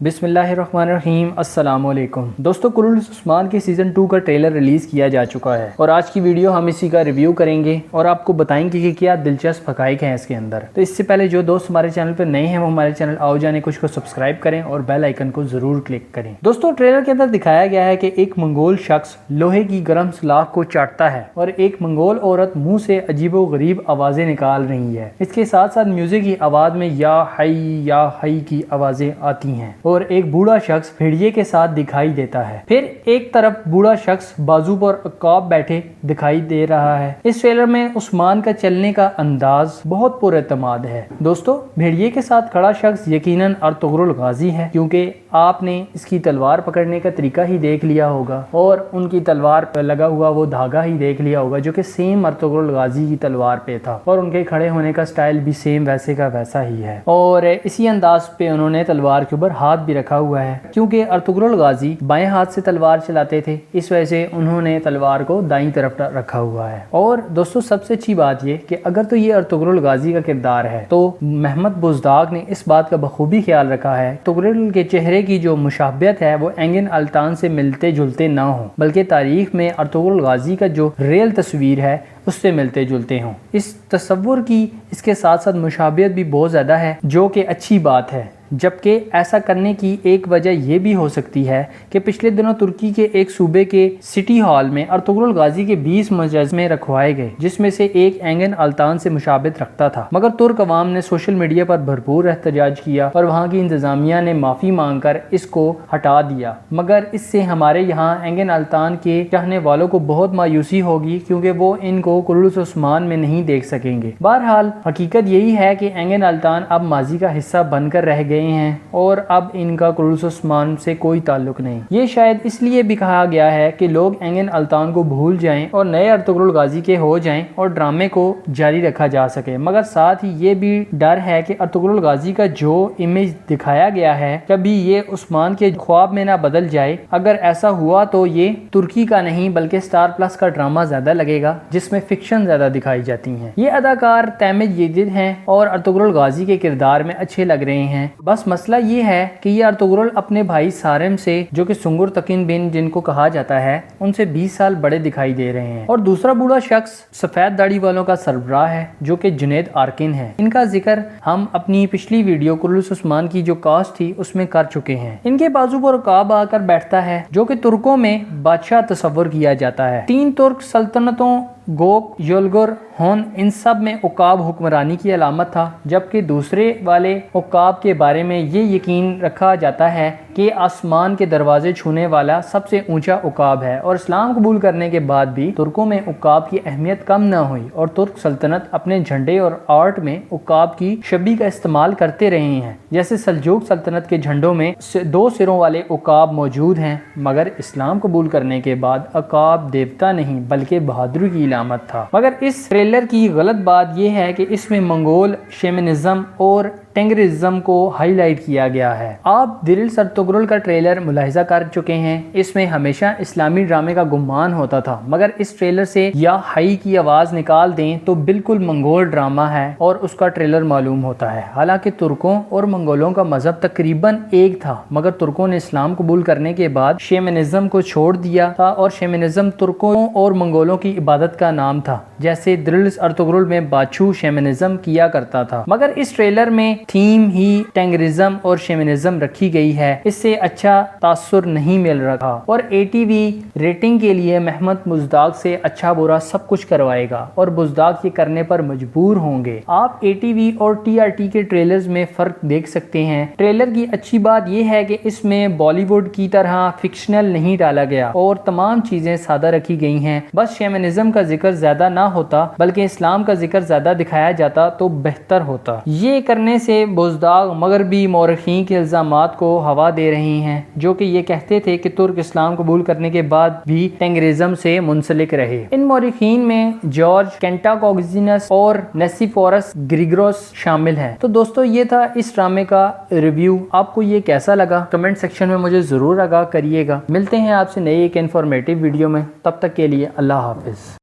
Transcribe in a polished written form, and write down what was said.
बिस्मिल्लाहिर्रहमानिर्रहीम अस्सलामुअलैकुम दोस्तों, कुरुल्स उस्मान के सीज़न 2 का ट्रेलर रिलीज़ किया जा चुका है और आज की वीडियो हम इसी का रिव्यू करेंगे और आपको बताएंगे कि क्या दिलचस्प हकाइक हैं इसके अंदर। तो इससे पहले जो दोस्त हमारे चैनल पर नए हैं वो हमारे चैनल आओ जाने कुछ को सब्सक्राइब करें और बेल आइकन को ज़रूर क्लिक करें। दोस्तों, ट्रेलर के अंदर दिखाया गया है कि एक मंगोल शख्स लोहे की गर्म सलाख को चाटता है और एक मंगोल औरत मुँह से अजीबो गरीब आवाज़ें निकाल रही है। इसके साथ साथ म्यूजिक की आवाज़ में या हई की आवाज़ें आती हैं और एक बूढ़ा शख्स भेड़िए के साथ दिखाई देता है। फिर एक तरफ बूढ़ा शख्स बाजू पर अकाब बैठे दिखाई दे रहा है। इस ट्रेलर में उस्मान का चलने का अंदाज बहुत पुरएतमाद है। दोस्तों, भेड़िए के साथ खड़ा शख्स यकीनन अर्तुगरुल गाजी है, क्योंकि आपने इसकी तलवार पकड़ने का तरीका ही देख लिया होगा और उनकी तलवार पर लगा हुआ वो धागा ही देख लिया होगा जो कि सेम अर्तुगरुल गाजी की तलवार पे था और उनके खड़े होने का स्टाइल भी सेम वैसे का वैसा ही है और इसी अंदाज पे उन्होंने तलवार के ऊपर हाथ भी रखा हुआ है, क्योंकि अर्तुगरुल गाजी बाएं हाथ से तलवार चलाते थे, इस वजह से उन्होंने तलवार को दाईं तरफ रखा हुआ है। और दोस्तों, सबसे अच्छी बात ये कि अगर तो ये अर्तुगरुल गाजी का किरदार है तो महमद बुज़दाग ने इस बात का बखूबी ख्याल रखा है अर्तुगरुल के चेहरे की जो मुशाबियत है वो एंगिन अल्तान से मिलते जुलते ना हो, बल्कि तारीख में अर्तुगरुल गाजी का जो रियल तस्वीर है उससे मिलते जुलते हों। इस तस्वुर की इसके साथ साथ मुशाबियत भी बहुत ज़्यादा है, जो कि अच्छी बात है। जबकि ऐसा करने की एक वजह यह भी हो सकती है कि पिछले दिनों तुर्की के एक सूबे के सिटी हॉल में अर्तुगरुल गाजी के 20 मुजस्समे रखवाए गए, जिसमें से एक एंगिन अल्तान से मुशाबित रखता था। मगर तुर्क अवाम ने सोशल मीडिया पर भरपूर एहतजाज किया और वहाँ की इंतजामिया ने माफ़ी मांगकर इसको हटा दिया। मगर इससे हमारे यहाँ एंगिन अल्तान के चाहने वालों को बहुत मायूसी होगी, क्योंकि वो इनको कुरुल्स उस्मान में नहीं देख सकेंगे। बहरहाल हकीकत यही है कि एंगिन अल्तान अब माजी का हिस्सा बनकर रह गए हैं और अब इनका कुरुल्स उस्मान से कोई ताल्लुक नहीं। ये शायद इसलिए भी कहा गया है कि लोग एंगिन अल्तान को भूल जाएं और नए अर्तुगरुल गाजी के हो जाएं और ड्रामे को जारी रखा जा सके। मगर साथ ही ये भी डर है कि अर्तुगरुल गाजी का जो इमेज दिखाया गया है कभी ये उस्मान के ख्वाब में ना बदल जाए। अगर ऐसा हुआ तो ये तुर्की का नहीं बल्कि स्टार प्लस का ड्रामा ज्यादा लगेगा, जिसमें फिक्शन ज्यादा दिखाई जाती है। ये अदाकार तैमिद यजीद हैं और अर्तुगरुल गाजी के किरदार में अच्छे लग रहे हैं। बस मसला ये है कि ये अर्तुगरुल अपने भाई सारिम से, जो कि सुंगुर तकिन बिन जिनको कहा जाता है, उनसे 20 साल बड़े दिखाई दे रहे हैं। और दूसरा बूढ़ा शख्स सफेद दाढ़ी वालों का सरबराह है, जो कि जुनैद आर्किन है। इनका जिक्र हम अपनी पिछली वीडियो कुरुल्स उस्मान की जो कास्ट थी उसमें कर चुके हैं। इनके बाजू पर उकाब आकर बैठता है, जो कि तुर्कों में बादशाह तस्वर किया जाता है। 3 तुर्क सल्तनतों गोक, योलगुर, होन, इन सब में उकाब हुक्मरानी की अलामत था, जबकि दूसरे वाले उकाब के बारे में ये यकीन रखा जाता है कि आसमान के दरवाजे छूने वाला सबसे ऊंचा उकाब है। और इस्लाम कबूल करने के बाद भी तुर्कों में उकाब की अहमियत कम न हुई और तुर्क सल्तनत अपने झंडे और आर्ट में उकाब की शबी का इस्तेमाल करते रहे हैं। जैसे सल्जूक सल्तनत के झंडों में 2 सिरों वाले उकाब मौजूद हैं, मगर इस्लाम कबूल करने के बाद उकाब देवता नहीं बल्कि बहादुरी की अलामत था। मगर इस ट्रेलर की गलत बात यह है कि इसमें मंगोल शेमनिज्म और टेंगरिज्म को हाईलाइट किया गया है। आप दिरिल्स अर्तुगरुल का ट्रेलर मुलाहिजा कर चुके हैं। इसमें हमेशा इस्लामी ड्रामे का गुमान होता था, मगर इस ट्रेलर से या हाई की आवाज निकाल दें तो बिल्कुल मंगोल ड्रामा है और उसका ट्रेलर मालूम होता है। हालांकि तुर्कों और मंगोलों का मजहब तकरीबन एक था, मगर तुर्कों ने इस्लाम कबूल करने के बाद शेमनिज्म को छोड़ दिया था और शेमनिज्म तुर्कों और मंगोलों की इबादत का नाम था। जैसे दिरिल्स अर्तुगरुल में बाछू शेमनिज्म किया करता था, मगर इस ट्रेलर में थीम ही टेंगरिज्म और शेमनिज्म रखी गई है। इससे अच्छा तासुर नहीं मिल रहा और एटीवी रेटिंग के लिए महमद बुज़दाग से अच्छा बुरा सब कुछ करवाएगा और बुज़दाग ये करने पर मजबूर होंगे। आप एटीवी और टीआरटी के ट्रेलर्स में फर्क देख सकते हैं। ट्रेलर की अच्छी बात यह है कि इसमें बॉलीवुड की तरह फिक्शनल नहीं डाला गया और तमाम चीजें सादा रखी गई हैं। बस शेमनिज्म का जिक्र ज्यादा ना होता बल्कि इस्लाम का जिक्र ज्यादा दिखाया जाता तो बेहतर होता। ये करने से बुज़दाग मगरबी मौरखीन के इल्जामात को हवा दे रही हैं, जो कि ये कहते थे कि तुर्क इस्लाम कबूल करने के बाद भी टेंगरिज्म से मुंसलिक रहे। इन मौरखीन में जॉर्ज कैंटाकोजिनस और नेसिफोरस ग्रिगोरस शामिल हैं। तो दोस्तों, ये था इस ड्रामे का रिव्यू। आपको ये कैसा लगा कमेंट सेक्शन में मुझे जरूर आगाह करिएगा। मिलते हैं आपसे नई एक इन्फॉर्मेटिव वीडियो में, तब तक के लिए अल्लाह हाफिज।